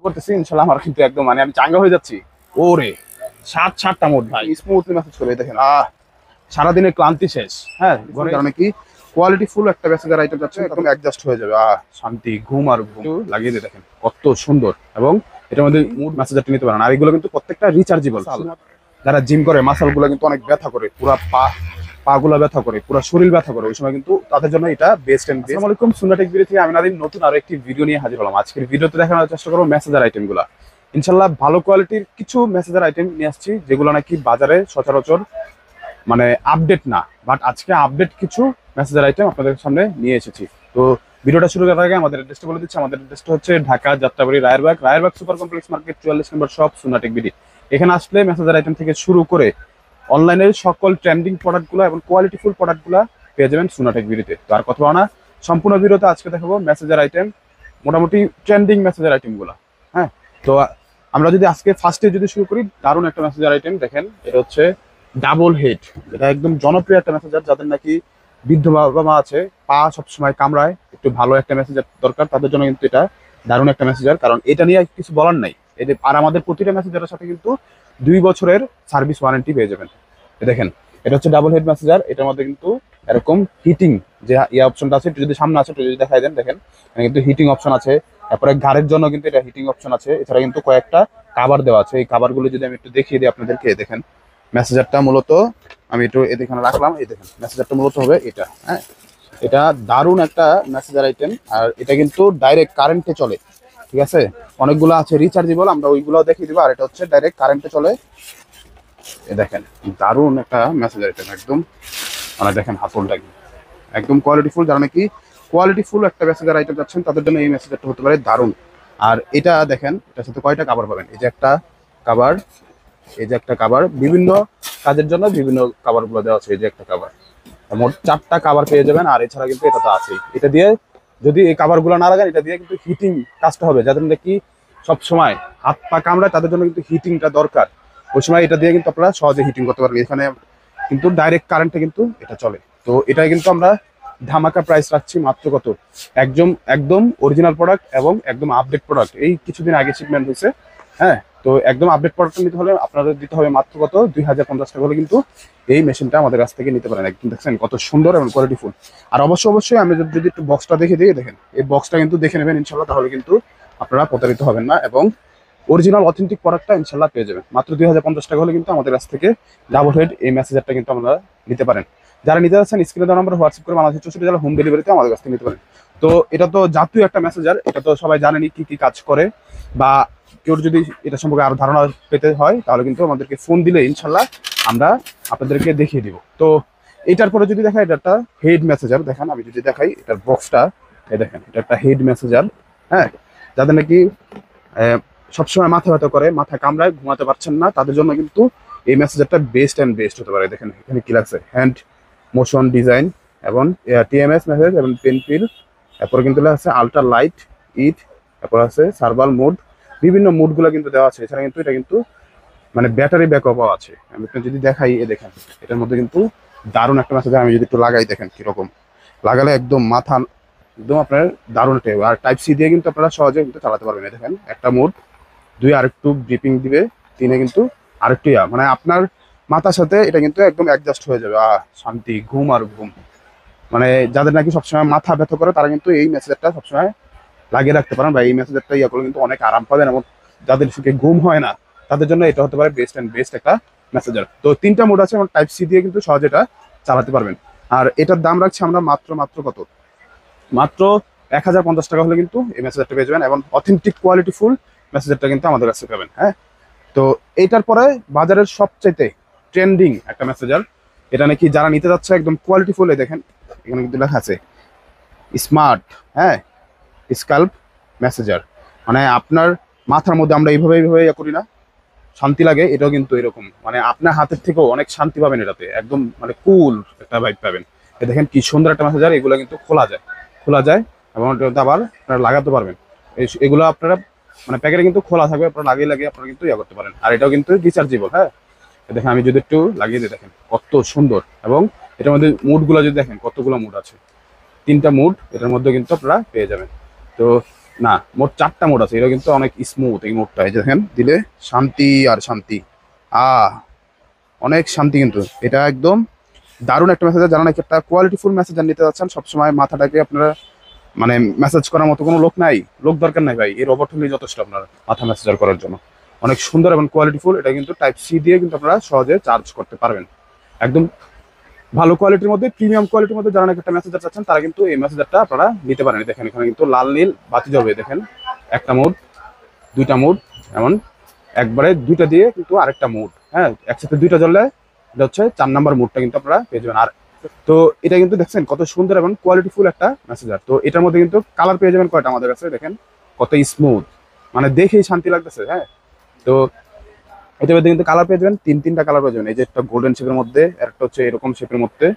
করতেছি ইনশাআল্লাহ আমার কিন্তু একদম মানে আমি চাঙ্গা হয়ে যাচ্ছি। ওরে 7-7টা মোড ভাই স্মুথলি মেসেজ করে দেখেন। সারাদিনের ক্লান্তি শেষ। হ্যাঁ, কারণে কি কোয়ালিটি ফুল একটা মেসেজের আইটেম যাচ্ছে, একদম অ্যাডজাস্ট হয়ে যাবে। শান্তি, ঘুম আর ঘুম লাগিয়ে দিয়ে দেখেন কত সুন্দর। এবং এটার মধ্যে মুড মেসেজারটা নিতে পারেন। আর এগুলো কিন্তু প্রত্যেকটা রিচার্জেবল। যারা জিম করে মাসল গুলো কিন্তু অনেক ব্যথা করে, পুরা পা গুলা ব্যথা করে, পুরো শরীর ব্যথা করে, ওই সময় কিন্তু তাদের জন্য এটা বেস্ট এন্ড বেস্ট। আসসালামু আলাইকুম, সুন্নাহ টেক ভিডিও থেকে আমি নাদিম নতুন আরো একটি ভিডিও নিয়ে হাজির হলাম। আজকের ভিডিওতে দেখানোর চেষ্টা করবো মেসেজার আইটেম গুলা। ইনশাল্লাহ ভালো কোয়ালিটির কিছু মেসেজার আইটেম নিয়ে আসছি, যেগুলো নাকি বাজারে সচরাচর মানে আপডেট না, বাট আজকে আপডেট কিছু মেসেজার আইটেম আপনাদের সামনে নিয়ে এসেছি। তো ভিডিওটা শুরু করার আগে আমাদের অ্যাড্রেসটা বলে দিচ্ছি। আমাদের অ্যাড্রেসটা হচ্ছে Dhaka Jatrabari Rayerbagh super complex market 44 নম্বর শপ সুন্নাহ টেক ভিডি। এখানে আসলে মেসেজার আইটেম থেকে শুরু করে অনলাইনের সকল ট্রেন্ডিং প্রোডাক্টগুলো এবং কোয়ালিটিফুল প্রোডাক্টগুলো পেয়ে যাবেন সুন্নাহ টেক ভিডিওতে। তো আর কথা বলা না, সম্পূর্ণ ভিডিওতে আজকে দেখাবো মেসেজার আইটেম, মোটামুটি ট্রেন্ডিং মেসেজার আইটেমগুলো। হ্যাঁ, তো আমরা যদি আজকে ফার্স্টে যদি শুরু করি, দারুণ একটা মেসেজার আইটেম দেখেন। এটা হচ্ছে ডাবল হেড। এটা একদম জনপ্রিয় একটা মেসেজার। যাদের নাকি বৃদ্ধ বাবা মা আছে, পা সবসময় কামড়ায়, একটু ভালো একটা মেসেজার দরকার, তাদের জন্য কিন্তু এটা দারুণ একটা মেসেজার। কারণ এটা নিয়ে কিছু বলার নাই। এটা আর আমাদের প্রতিটা মেসেজারের সাথে কিন্তু 2 বছরের সার্ভিস ওয়ারেন্টি পেয়ে যাবেন। দেখেন, এটা হচ্ছে ডাবল হেড মেসেজার। এটার মধ্যে কিন্তু এরকম হিটিং যে অপশনটা আছে, একটু যদি সামনে আছে একটু যদি দেখাই দেন, দেখেন কিন্তু হিটিং অপশন আছে। তারপরে ঘাড়ের জন্য কিন্তু এটা হিটিং অপশন আছে। এছাড়া কিন্তু কয়েকটা কাভার দেওয়া আছে। এই কাভারগুলো যদি আমি একটু দেখিয়ে দিই আপনাদেরকে, দেখেন মেসেজারটা মূলত আমি একটু এখানে রাখলাম। এই দেখেন মেসেজারটা মূলত হবে এটা। হ্যাঁ, এটা দারুণ একটা মেসেজার আইটেম। আর এটা কিন্তু ডাইরেক্ট কারেন্টে চলে, ঠিক আছে। অনেকগুলো আছে রিচার্জেবল, আমরা ওইগুলো দেখিয়ে দিব। আর এটা হচ্ছে ডাইরেক্ট কারেন্টে চলে। এ দেখেন দারুণ একটা মেসেজার আইটেম, একদম মানে দেখেন হাতলটা একদম কোয়ালিটিফুল। যারা নাকি কোয়ালিটিফুল একটা মেসেজার আইটেম যাচ্ছেন, তাদের জন্য এই মেসেজারটা হতে পারে দারুণ। আর এটা দেখেন, এটার সাথে কয়টা কাভার পাবেন। এই যে একটা কাভার, এই যে একটা কাভার, বিভিন্ন কাজের জন্য বিভিন্ন কাভার গুলো দেওয়া আছে। এই যে একটা কাভার, মোট 4টা কাভার পেয়ে যাবেন। আর এছাড়া কিন্তু এটা তো আছেই। এটা দিয়ে যদি এই কাভার গুলো না লাগান, এটা দিয়ে কিন্তু হিটিং কাজটা হবে। যাদের নাকি সবসময় হাত পা কামড়ায়, তাদের জন্য কিন্তু হিটিংটা দরকার। ওই সময় এটা দিয়ে কিন্তু আপনারা সহজে হিটিং করতে পারবেন। এখানে কিন্তু ডাইরেক্ট কারেন্টে কিন্তু এটা চলে। তো এটা কিন্তু আমরা ধামাকা প্রাইস রাখছি মাত্র কত, একদম অরিজিনাল প্রোডাক্ট এবং একদম আপডেট প্রোডাক্ট। এই কিছুদিন আগে শিপমেন্ট হয়েছে। হ্যাঁ, তো একদম আপডেট প্রোডাক্টটা নিতে হলে আপনাদের দিতে হবে মাত্র কত, 2050 টাকা হলে কিন্তু এই মেশিনটা আমাদের কাছ থেকে নিতে পারেন। একদম দেখছেন কত সুন্দর এবং কোয়ালিটিফুল। আর অবশ্যই আমি যদি একটু বক্সটা দেখে দিয়ে দেখেন, এই বক্সটা কিন্তু দেখে নেবেন ইনশাল্লাহ, তাহলে কিন্তু আপনারা প্রতারিত হবেন না এবং অরিজিনাল অথেন্টিক প্রোডাক্টটা ইনশাল্লাহ পেয়ে যাবেন। মাত্র 2050 টাকা হলে কিন্তু আমাদের কাছ থেকে ডাবল হেড এই মেসেজারটা কিন্তু আপনারা নিতে পারেন। যারা নিতে যাচ্ছেন স্ক্রিনে দেওয়া নাম্বার হোয়াটসঅ্যাপ করে বাংলাদেশের 64 জেলা হোম ডেলিভারিতে আমাদের কাছ থেকে নিতে পারেন। তো এটা তো জাতীয় একটা মেসেজার, এটা তো সবাই জানেনি কি কি কাজ করে। বা কেউ যদি এটা সম্পর্কে আরো ধারণা পেতে হয়, তাহলে কিন্তু আমাদেরকে ফোন দিলে ইনশাল্লাহ আমরা আপনাদেরকে দেখিয়ে দিব। তো এটার পরে যদি দেখা, এটা একটা হেড মেসেজার। দেখেন আমি যদি দেখাই এটার বক্সটা, এই দেখেন এটা একটা হেড মেসেজার। হ্যাঁ, যাদের নাকি সবসময় মাথা ব্যথা করে, মাথা কামড়ায়, ঘুমাতে পারছেন না, তাদের জন্য কিন্তু এই মেসেজারটা বেস্ট অ্যান্ড বেস্ট হতে পারে। দেখেন এখানে কি লাগছে, হ্যান্ড মোশন ডিজাইন এবং টিএমএস মেসেজ এবং পেনফিল। তারপরে কিন্তু আছে আল্ট্রা লাইট ইট, তারপর আছে সার্ভাল মোড, বিভিন্ন মুডগুলো কিন্তু দেওয়া আছে। এছাড়া কিন্তু এটা কিন্তু মানে ব্যাটারি ব্যাকআপও আছে। আমি একটু যদি দেখাই, দেখেন এটার মধ্যে কিন্তু দারুণ একটা মেসেজার। আমি যদি একটু লাগাই, দেখেন কিরকম লাগালে একদম মাথা একদম আপনার দারুণ একটা। আর টাইপ সি দিয়ে কিন্তু আপনারা সহজে কিন্তু চালাতে পারবেন। দেখেন একটা মোড, 2 আরেকটু ব্রিপিং দিবে, 3 কিন্তু আরেকটু মানে আপনার মাথার সাথে এটা কিন্তু একদম অ্যাডজাস্ট হয়ে যাবে। শান্তি, ঘুম আর ঘুম। মানে যাদের নাকি সবসময় মাথা ব্যথা করে, তারা কিন্তু এই মেসেজারটা সবসময় লাগিয়ে রাখতে পারেন, বা এই মেসেজারটা করলে কিন্তু অনেক আরাম পাবেন। এবং যাদের সুখে ঘুম হয় না, তাদের জন্য এটা হতে পারে বেস্ট অ্যান্ড বেস্ট একটা মেসেজার। তো 3টা মোড আছে এবং টাইপ সি দিয়ে কিন্তু সহজে এটা চালাতে পারবেন। আর এটার দাম রাখছি আমরা মাত্র কত, মাত্র 1050 টাকা হলে কিন্তু এই মেসেজারটা পেয়ে যাবেন এবং অথেন্টিক কোয়ালিটি ফুল মেসেজারটা কিন্তু আমাদের কাছে পাবেন। হ্যাঁ, তো এইটার পরে বাজারের সবচাইতে ট্রেন্ডিং একটা মেসেজার, এটা নাকি যারা নিতে যাচ্ছে একদম কোয়ালিটি ফুল। দেখেন এখানে কিন্তু লেখা আছে স্মার্ট, হ্যাঁ, স্কাল্প মেসেজার। মানে আপনার মাথার মধ্যে আমরা এইভাবে করি না, শান্তি লাগে। এটাও কিন্তু এরকম, মানে আপনার হাতের থেকেও অনেক শান্তি পাবেন এটাতে, একদম মানে কুল একটা ভাইব পাবেন। দেখেন কি সুন্দর একটা মেসেজার। এগুলো কিন্তু খোলা যায় এবং আবার আপনারা লাগাতে পারবেন। এগুলো আপনারা মানে প্যাকেটে কিন্তু খোলা থাকবে, আপনারা লাগিয়ে আপনারা কিন্তু করতে পারেন। আর এটাও কিন্তু রিচার্জেবল। হ্যাঁ, দেখেন আমি যদি একটু লাগিয়ে দিই, দেখেন কত সুন্দর। এবং এটার মধ্যে মুডগুলো যদি দেখেন, কতগুলো মুড আছে, 3টা মুড এটার মধ্যে কিন্তু আপনারা পেয়ে যাবেন। তো না, মোট 4টা মোড আছে। এটা কিন্তু অনেক স্মুথ এই মোডটা। এই যে দেখেন, দিলে শান্তি আর শান্তি। আহ অনেক শান্তি কিন্তু। এটা একদম দারুণ একটা মেসেঞ্জার। যারা নাকি একটা কোয়ালিটিফুল মেসেঞ্জার নিতে যাচ্ছেন, সবসময় মাথাটাকে আপনারা মানে মেসেজ করার মতো কোনো লোক নাই, লোক দরকার নাই ভাই, এই রোবট হলেই যথেষ্ট আপনার মাথা মেসেঞ্জার করার জন্য। অনেক সুন্দর এবং কোয়ালিটিফুল। এটা কিন্তু টাইপ সি দিয়ে কিন্তু আপনারা সহজে চার্জ করতে পারবেন। একদম ভালো কোয়ালিটির মধ্যে, প্রিমিয়াম কোয়ালিটির মধ্যে যারা নাকি একটা মেসেঞ্জার চাচ্ছেন, তারা কিন্তু এই মেসেঞ্জারটা আপনারা নিতে পারেন। দেখেন এখানে কিন্তু লাল নীল বাতি যাবে। দেখেন একটা মোড, দুইটা মোড, এমন একবারে দুইটা দিয়ে কিন্তু আরেকটা মোড। হ্যাঁ, একসাথে দুইটা জ্বললে এটা হচ্ছে 4 নাম্বার মোডটা কিন্তু আপনারা পেয়ে যাবেন। আর তো এটা কিন্তু দেখছেন কত সুন্দর এবং কোয়ালিটিফুল একটা মেসেঞ্জার। তো এটার মধ্যে কিন্তু কালার পেয়ে যাবেন কয়টা আমাদের কাছে, দেখেন কত স্মুথ, মানে দেখেই শান্তি লাগতেছে। হ্যাঁ, তো এটার মধ্যে কিন্তু কালার পেয়ে যাবেন, তিনটা কালার পেয়ে যাবেন। এই যে একটা গোল্ডেন শেপের মধ্যে, একটা হচ্ছে এরকম শেপের মধ্যে,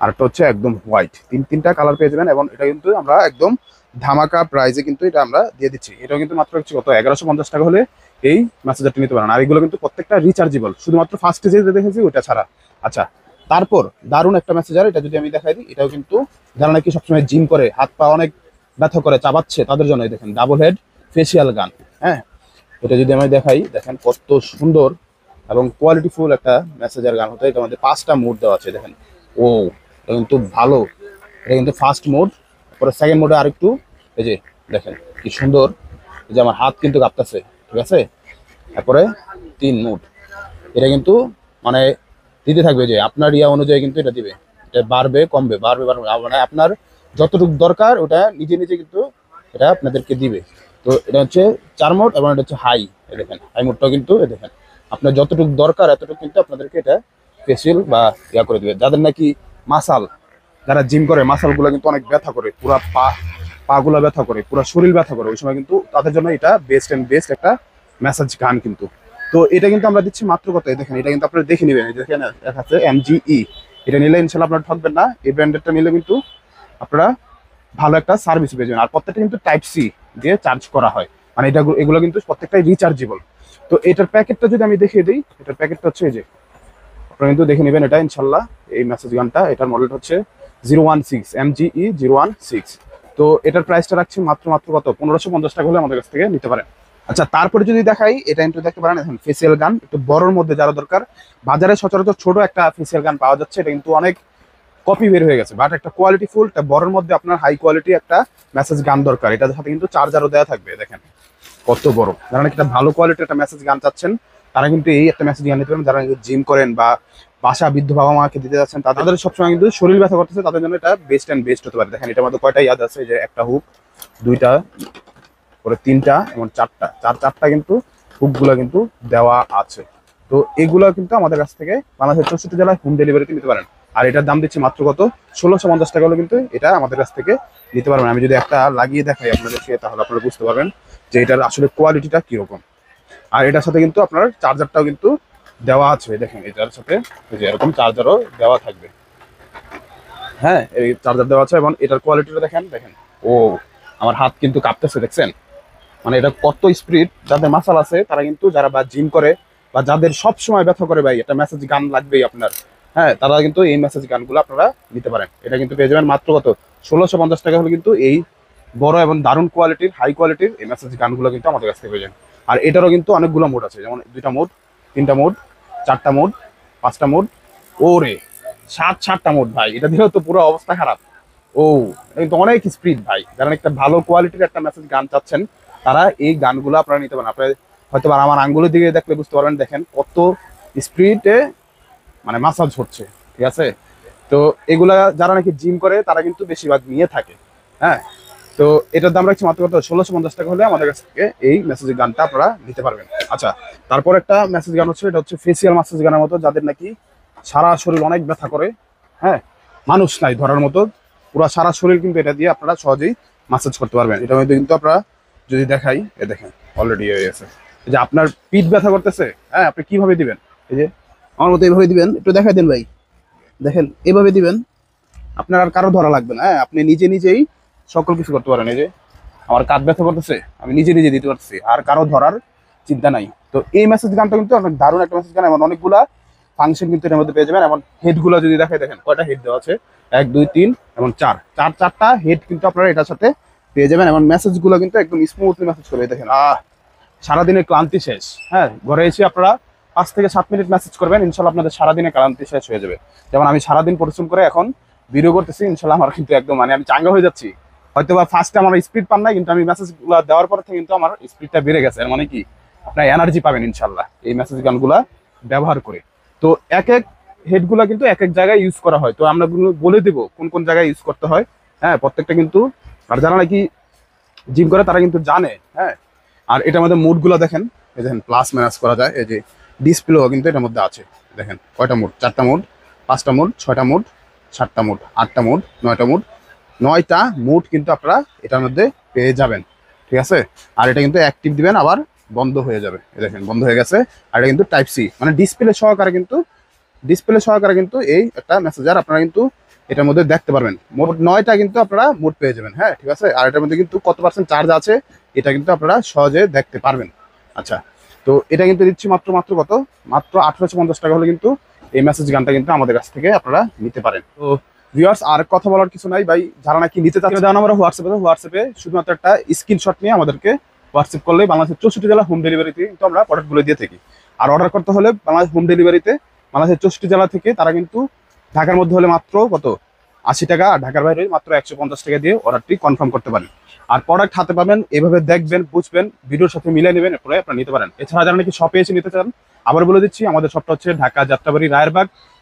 আর একটা হচ্ছে একদম হোয়াইট। তিনটা কালার পেয়ে যাবেন। এবং এটা কিন্তু আমরা একদম ধামাকা প্রাইজে কিন্তু এটা আমরা দিয়ে দিচ্ছি। এটাও কিন্তু মাত্র হচ্ছে কত, 1150 টাকা হলে এই মেসেঞ্জারটি নিতে পারেন। আর এগুলো কিন্তু প্রত্যেকটা রিচার্জেবল, শুধুমাত্র ফার্স্টে যে দেখেছি ওটা ছাড়া। আচ্ছা, তারপর দারুণ একটা মেসেঞ্জার, এটা যদি আমি দেখাই দিই, এটাও কিন্তু যারা নাকি সবসময় জিম করে, হাত পা অনেক ব্যথা করে, চাবাচ্ছে, তাদের জন্য দেখেন ডাবল হেড ফেসিয়াল গান। হ্যাঁ, এটা যদি আমি দেখাই, দেখেন কত সুন্দর এবং কোয়ালিটিফুল একটা মেসেজের গান হতো। এটা মধ্যে 5টা মোড দেওয়া আছে। দেখেন, ও এটা কিন্তু ভালো। এটা কিন্তু ফার্স্ট মোড, তারপরে সেকেন্ড মোডে আরেকটু, এই যে দেখেন কি সুন্দর। এই যে আমার হাত কিন্তু কাঁপতেছে, ঠিক আছে। তারপরে 3 মোড, এটা কিন্তু মানে দিতে থাকবে, যে আপনার ইয়া অনুযায়ী কিন্তু এটা দিবে। এটা বাড়বে কমবে, বাড়বে, মানে আপনার যতটুকু দরকার ওটা নিজে নিজে কিন্তু এটা আপনাদেরকে দিবে। তো এটা হচ্ছে 4 মোড এবং এটা হচ্ছে হাই। দেখেন হাই মোডটাও কিন্তু দেখেন আপনার যতটুকু দরকার এতটুকু কিন্তু আপনাদেরকে এটা ফেসিয়াল বা ইয়া করে দিবে। যাদের নাকি মাসাল, যারা জিম করে মাসালগুলো কিন্তু অনেক ব্যথা করে, পুরা পাগুলা ব্যথা করে, পুরো শরীর ব্যথা করে, ওই সময় কিন্তু তাদের জন্য এটা বেস্ট একটা ম্যাসাজ গান কিন্তু। তো এটা কিন্তু আমরা দিচ্ছি মাত্র কত, দেখেন এটা কিন্তু আপনারা দেখে নেবেন। দেখেন দেখা যাচ্ছে MGE, এটা নিলে ইনশাল্লাহ আপনারা ঠকবেন না। এই ব্র্যান্ডেরটা নিলে কিন্তু আপনারা ভালো একটা সার্ভিস পেয়ে যাবেন। আর প্রত্যেকটা কিন্তু টাইপ সি দিয়ে চার্জ করা হয়, মানে এগুলো কিন্তু প্রত্যেকটাই রিচার্জেবল। তো এটার প্যাকেটটা যদি আমি দেখিয়ে দিই, এটার প্যাকেটটা হচ্ছে এই যে, আপনারা কিন্তু দেখে নেবেন এটা ইনশাল্লাহ। এই মেসেজ গানটা, এটার মডেলটা হচ্ছে 016 MGE 016। তো এটার প্রাইসটা রাখছি মাত্র কত, 1550 টাকা হলে আমাদের কাছ থেকে নিতে পারেন। আচ্ছা, তারপরে যদি দেখাই, এটা কিন্তু দেখতে পারেন এখন ফেসিয়াল গান একটু বড়র মধ্যে যারা দরকার। বাজারে সচরাচর ছোট একটা ফেসিয়াল গান পাওয়া যাচ্ছে, এটা কিন্তু অনেক কপি বের হয়ে গেছে, বাট একটা কোয়ালিটিফুল একটা বড়র মধ্যে আপনার হাই কোয়ালিটি একটা মেসেজ গান দরকার। এটার সাথে কিন্তু চার্জারও দেওয়া থাকবে। দেখেন কত বড়, যারা নাকি একটা ভালো কোয়ালিটির একটা মেসেজ গান চাচ্ছেন, তারা কিন্তু এই একটা মেসেজ গান নিতে পারেন। যারা জিম করেন বা বাসা বৃদ্ধ বাবা মাকে দিতে যাচ্ছেন, তাদের সবসময় কিন্তু শরীর ব্যথা করতেছে, তাদের জন্য এটা বেস্ট হতে পারে। দেখেন এটার মধ্যে কয়টা ইয়াদ আছে, যে একটা হুক, দুইটা, পরে 3টা এবং 4টা কিন্তু হুকগুলো কিন্তু দেওয়া আছে। তো এগুলো কিন্তু আমাদের কাছ থেকে বাংলাদেশের 64 জেলায় হোম ডেলিভারিতে নিতে পারেন। আর এটার দাম দিচ্ছি মাত্র কত, 1650 টাকা হলে কিন্তু এটা আমাদের কাছ থেকে নিতে পারবেন। আমি যদি একটা লাগিয়ে দেখাই আপনাদেরকে, তাহলে আপনারা বুঝতে পারবেন যে এটার আসলে কোয়ালিটিটা কিরকম। আর এটার সাথে কিন্তু আপনার চার্জারটাও কিন্তু দেওয়া আছে। দেখেন এটার সাথে এই যে এরকম চার্জারও দেওয়া থাকবে। হ্যাঁ, এই চার্জার দেওয়া আছে এবং এটার কোয়ালিটিটা দেখেন। ও আমার হাত কিন্তু কাঁপতেছে, দেখছেন মানে এটা কত স্পিড। যাদের মাসাল আছে তারা কিন্তু, যারা বা জিম করে বা যাদের সব সময় ব্যথা করে, ভাই এটা মেসেজ গান লাগবেই আপনার। হ্যাঁ, তারা কিন্তু এই মেসেজ গানগুলো আপনারা নিতে পারেন। এটা কিন্তু পেয়ে যাবেন মাত্র কত, 1650 টাকা হলে কিন্তু এই বড় এবং দারুণ কোয়ালিটির হাই কোয়ালিটির এই মেসেজ গানগুলো কিন্তু আমাদের কাছ থেকে পেয়ে যাবেন। আর এটারও কিন্তু অনেকগুলো মোড আছে, যেমন 2টা মোড, 3টা মোড, 4টা মোড, 5টা মোড, ওরে 7টা মোড ভাই। এটা দিয়েও তো পুরো অবস্থা খারাপ। ও কিন্তু অনেক স্পিড ভাই। যারা একটা ভালো কোয়ালিটির একটা মেসেজ গান চাচ্ছেন, তারা এই গানগুলো আপনারা নিতে পারেন। আপনারা হয়তো আমার আঙ্গুলের দিকে দেখলে বুঝতে পারবেন, দেখেন কত স্পিডে মানে মাসাজ হচ্ছে, ঠিক আছে। তো এগুলা যারা নাকি জিম করে তারা কিন্তু বেশিরভাগ নিয়ে থাকে। হ্যাঁ, তো এটার দাম রাখছি মাত্র কত, 1650 টাকা হলে আমাদের কাছ থেকে এই মেসেজ গানটা আপনারা নিতে পারবেন। আচ্ছা, তারপর একটা মেসেজ গান হচ্ছে, এটা হচ্ছে ফেসিয়াল মেসেজ গানের মতো, যাদের নাকি সারা শরীর অনেক ব্যথা করে। হ্যাঁ, মানুষ নাই ধরার মতো, পুরো সারা শরীর কিন্তু এটা দিয়ে আপনারা সহজেই মাসাজ করতে পারবেন। এটার মধ্যে কিন্তু আপনারা যদি দেখাই, দেখেন অলরেডি হয়ে গেছে। এই যে আপনার পিঠ ব্যথা করতেছে, হ্যাঁ আপনি কিভাবে দিবেন, এই যে আমার মতো এইভাবে দিবেন। একটু দেখাই দেন ভাই, দেখেন এভাবে দিবেন, আপনার আর কারো ধরা লাগবে না। হ্যাঁ, আপনি নিজেই সকল কিছু করতে পারেন। এই যে আমার কাঁধ ব্যথা করতেছে, আমি নিজে দিতে পারছি, আর কারো ধরার চিন্তা নাই। তো এই মেসেজ গানটা কিন্তু অনেক দারুণ একটা মেসেজ গান, এমন অনেকগুলা ফাংশন কিন্তু এর মধ্যে পেয়ে যাবেন। এমন হেডগুলো যদি দেখেন কয়টা হেড দেওয়া আছে, 1 2 3 এবং 4টা হেড কিন্তু আপনারা এটার সাথে পেয়ে যাবেন। এবং মেসেজগুলো কিন্তু একদম স্মুথলি মেসেজ করবে। দেখেন সারাদিনের ক্লান্তি শেষ। হ্যাঁ, ঘরে এসে আপনারা 5 থেকে 7 মিনিট মেসেজ করবেন, ইনশাল্লাহ আপনাদের সারাদিনের ক্লান্তি শেষ হয়ে যাবে। যেমন আমি সারাদিন পরিশ্রম করে এখন ভিডিও করতেছি, ইনশাল্লাহ আমার কিন্তু একদম আমি চাঙ্গা হয়ে যাচ্ছি। হয়তো বা ফার্স্টে আমার স্পিড পান নাই, কিন্তু আমি মেসেজগুলো দেওয়ার পর থেকে কিন্তু আমার স্পিডটা বেড়ে গেছে। এর মানে কি আপনার এনার্জি পাবেন ইনশাল্লাহ এই মেসেজ গানগুলা ব্যবহার করে। তো এক এক হেডগুলা কিন্তু এক এক জায়গায় ইউজ করা হয়, তো আমরা বলে দেবো কোন কোন জায়গায় ইউজ করতে হয়। হ্যাঁ, প্রত্যেকটা কিন্তু আর যারা নাকি জিম করে তারা কিন্তু জানে। হ্যাঁ, আর এটার মধ্যে মুডগুলো দেখেন, এই দেখেন প্লাস মাইনাস করা যায়। এই যে ডিসপ্লেও কিন্তু এটার মধ্যে আছে। দেখেন কয়টা মুড, 4টা মুড, 5টা মুড, 6টা মুড, 7টা মুড, 8টা মুড, 9টা মুড, 9টা মুড কিন্তু আপনারা এটার মধ্যে পেয়ে যাবেন। ঠিক আছে, আর এটা কিন্তু অ্যাক্টিভ দিবেন আবার বন্ধ হয়ে যাবে। এই দেখেন বন্ধ হয়ে গেছে। আর এটা কিন্তু টাইপ সি, মানে ডিসপ্লে সহকারে কিন্তু এই একটা মেসেজার আপনারা কিন্তু এটার মধ্যে দেখতে পারবেন। মোট 9টা কিন্তু আপনারা মুড পেয়ে যাবেন। হ্যাঁ, ঠিক আছে, আর এটার মধ্যে কিন্তু কত % চার্জ আছে এটা কিন্তু আপনারা সহজে দেখতে পারবেন। আচ্ছা, তো এটা কিন্তু দিচ্ছি মাত্র কত, মাত্র 1850 টাকা হলে কিন্তু এই মেসেজ গানটা কিন্তু আমাদের কাছ থেকে আপনারা নিতে পারেন। তো ভিউয়ার্স, আর কথা বলার কিছু নাই ভাই, যারা নাকি নিতে চাচ্ছেন জানো আমরা হোয়াটসঅ্যাপে শুধুমাত্র একটা স্ক্রিনশট নিয়ে আমাদেরকে হোয়াটসঅ্যাপ করলে বাংলাদেশের 64 জেলা হোম ডেলিভারিতে কিন্তু আমরা প্রোডাক্টগুলো দিয়ে থাকি। আর অর্ডার করতে হলে বাংলাদেশ হোম ডেলিভারিতে বাংলাদেশের 64 জেলা থেকে তারা কিন্তু ঢাকার মধ্যে হলে মাত্র কত 80 টাকা, আর ঢাকার বাইরে মাত্র 150 টাকা দিয়ে অর্ডারটি কনফার্ম করতে পারেন। আর প্রোডাক্ট হাতে পাবেন, এভাবে দেখবেন, বুঝবেন, ভিডিওর সাথে মিলিয়ে নেবেন, এরপরে আপনারা নিতে পারেন। এছাড়া যারা নাকি শপে এসে নিতে চান, আবার বলে দিচ্ছি আমাদের শপটা হচ্ছে Dhaka Jatrabari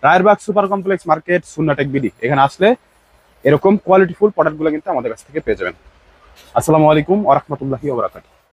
Rayerbagh super complex market, Sunnatech BD. এখানে আসলে এরকম কোয়ালিটিফুল প্রোডাক্টগুলো কিন্তু আমাদের কাছ থেকে পেয়ে যাবেন। আসসালামু আলাইকুম ওয়া রাহমাতুল্লাহি ওয়া বারাকাতুহু।